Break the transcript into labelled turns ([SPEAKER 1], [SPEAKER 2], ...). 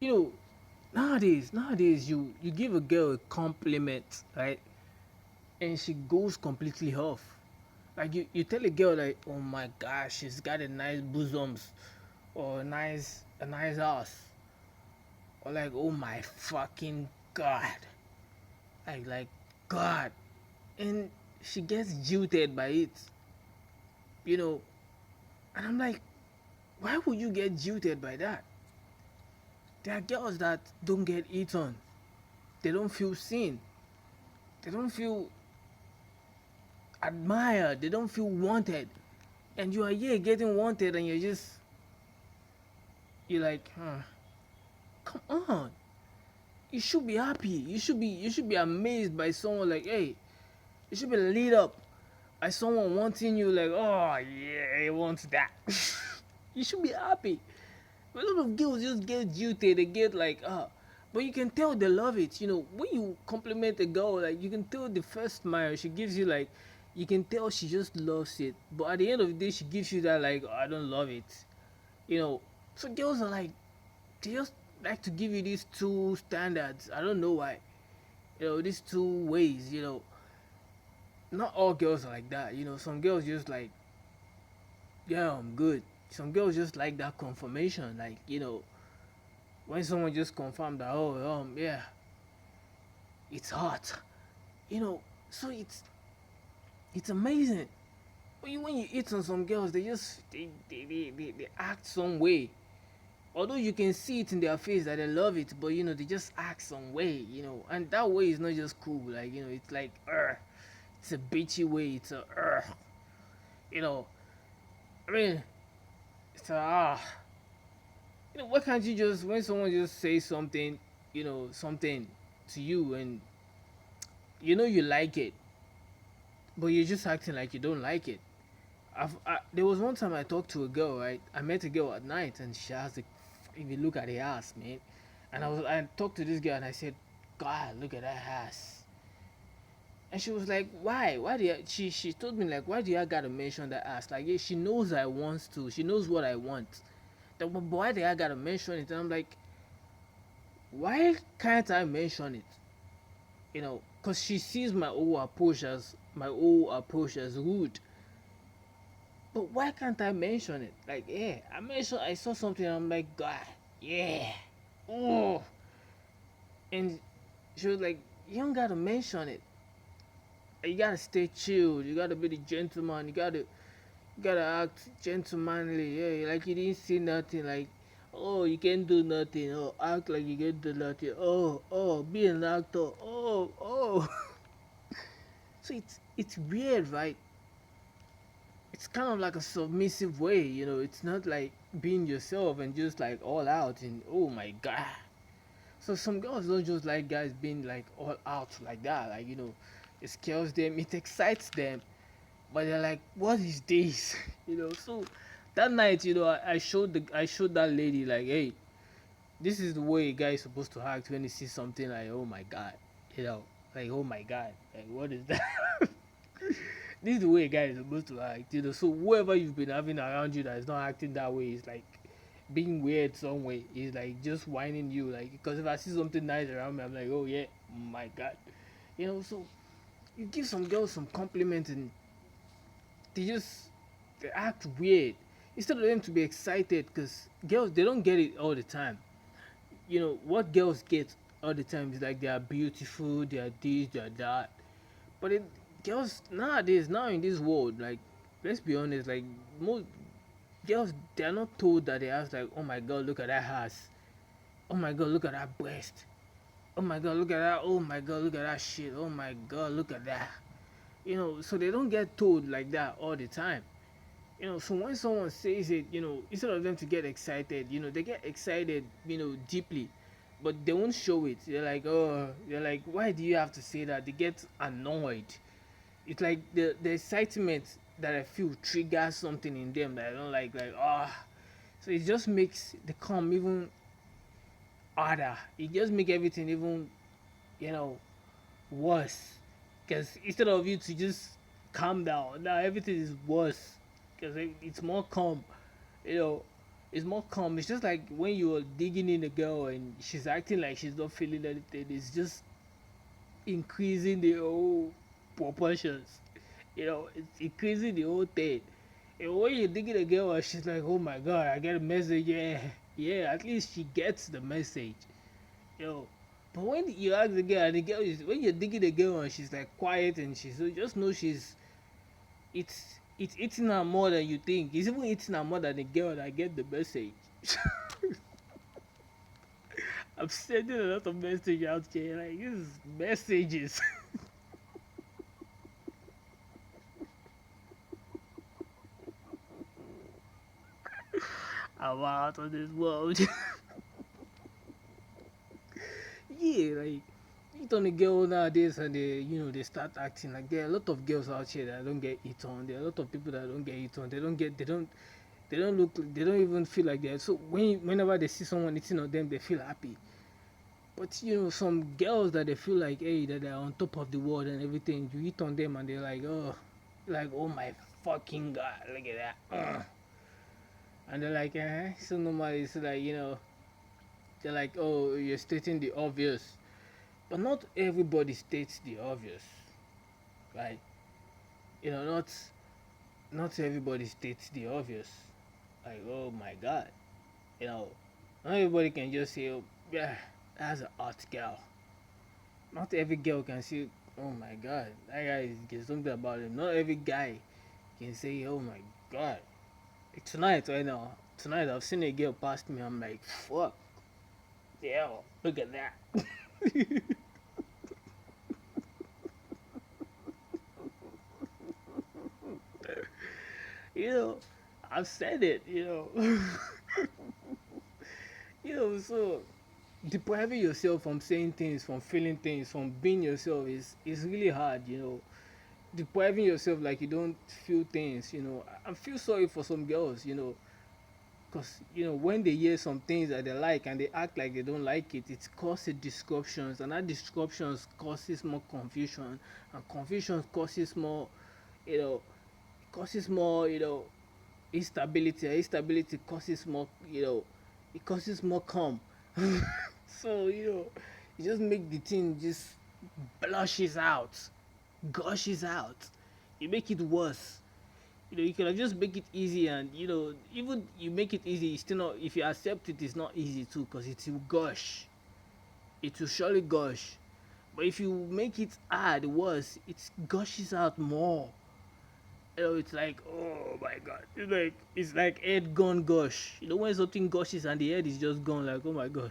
[SPEAKER 1] You know, nowadays, you give a girl a compliment, right, and she goes completely off. Like you tell a girl like, oh my gosh, she's got a nice bosoms, or a nice ass, or like, oh my fucking god, like god, and she gets jilted by it, you know, and I'm like, why would you get jilted by that? There are girls that don't get eaten, they don't feel seen, they don't feel admired, they don't feel wanted, and you are here getting wanted, and you're like, huh, come on, you should be happy. You should be amazed by someone like, hey, you should be lit up by someone wanting you like, oh yeah, he wants that. You should be happy. A lot of girls just get jilted, they get like, but you can tell they love it. When you compliment a girl, like you can tell the first smile she gives you, like you can tell she just loves it. But at the end of the day, she gives you that like, oh, I don't love it. You know, so girls are like, they just like to give you these two standards. I don't know why. These two ways. Not all girls are like that. Some girls just like, yeah, I'm good. Some girls just like that confirmation. Like, when someone just confirmed that, oh, yeah, it's hot. You know, so it's amazing. When you eat on some girls, they just they act some way. Although you can see it in their face that they love it, but they just act some way. And that way is not just cool. Like, it's like, it's a bitchy way. It's a, you know, I mean, it's a, why can't you just, when someone just says something, something to you, and you like it, but you're just acting like you don't like it. There was one time I talked to a girl, right? I met a girl at night, and she has the, if you look at the ass, man. And I talked to this girl, and I said, God, look at that ass. And she was like, why? Why do you, she told me, like, why do I gotta mention that ass? Like, yeah, she knows I want to. She knows what I want. But why do I gotta mention it? And I'm like, why can't I mention it? Because she sees my whole approach as rude. But why can't I mention it? Like, yeah, I saw something, and I'm like, God, yeah. Oh. And she was like, you don't gotta mention it. You gotta stay chilled. You gotta be the gentleman. You gotta act gentlemanly. Yeah, like you didn't see nothing. Like, oh, you can't do nothing. Oh, act like you can do nothing. Oh, be an actor. Oh. So it's weird, right? It's kind of like a submissive way. It's not like being yourself and just like all out, and oh my god. So some girls don't just like guys being like all out like that. Like, it scares them, it excites them, but they're like, what is this? So that night, I showed that lady like, hey, this is the way a guy is supposed to act when he sees something like, oh my god, you know, like, oh my god, like, what is that? This is the way a guy is supposed to act. So whoever you've been having around you that is not acting that way is like being weird some way. Is like just whining you, like, because if I see something nice around me, I'm like, oh yeah, my god. So you give some girls some compliment, and they just they act weird instead of them to be excited, because girls, they don't get it all the time. What girls get all the time is like, they are beautiful, they are this, they are that. But girls nowadays, now in this world, like, let's be honest, like, most girls, they are not told that they have, like, oh my god, look at that ass, oh my god, look at that breast, oh my god, look at that, oh my god, look at that shit, oh my god, look at that. So they don't get told like that all the time. So when someone says it, instead of them to get excited, they get excited, deeply, but they won't show it. They're like, why do you have to say that? They get annoyed. It's like the excitement that I feel triggers something in them that I don't like, so it just makes the calm even harder. It just make everything even, you know worse, because instead of you to just calm down, now everything is worse, because it's more calm. you know It's more calm. It's just like when you're digging in a girl and she's acting like she's not feeling anything. It's just increasing the whole proportions. It's increasing the whole thing. And when you're digging a girl and she's like, oh my god, I get a message, yeah, yeah, at least she gets the message. You know. But when you ask the girl and the girl is when you're digging the girl and she's like quiet and she's so just know it's eating her more than you think. It's even eating her more than the girl that get the message. I'm sending a lot of message out here, like these messages. I'm out of this world. Yeah, like hit on a girl nowadays and they start acting like there are a lot of girls out here that don't get hit on. There are a lot of people that don't get hit on. They don't look they don't even feel like that. So whenever they see someone hitting on them, they feel happy. But some girls that they feel like hey that they're on top of the world and everything, you hit on them and they're like oh my fucking god, look at that. And they're like, so normal. It's like they're like, oh, you're stating the obvious, but not everybody states the obvious, right? Not everybody states the obvious. Like, oh my god, you know, not everybody can just say, oh, yeah, that's a hot girl. Not every girl can say, oh my god, that guy is something about him. Not every guy can say, oh my god. Like tonight, right now, tonight I've seen a girl past me. I'm like, fuck, yeah, look at that. you know, I've said it. So depriving yourself from saying things, from feeling things, from being yourself is really hard. Depriving yourself like you don't feel things. I feel sorry for some girls. Because when they hear some things that they like and they act like they don't like it, it causes disruptions, and that disruptions causes more confusion, and confusion causes more, you know, causes more, instability. And instability causes more, it causes more calm. So you just make the thing just blushes out, gushes out. You make it worse. You can just make it easy, and even you make it easy, it's still not. If you accept it, it's not easy too, because it will gush. It will surely gush. But if you make it hard, worse, it gushes out more. It's like, oh my god, it's like head gone gush. When something gushes and the head is just gone, like, oh my god.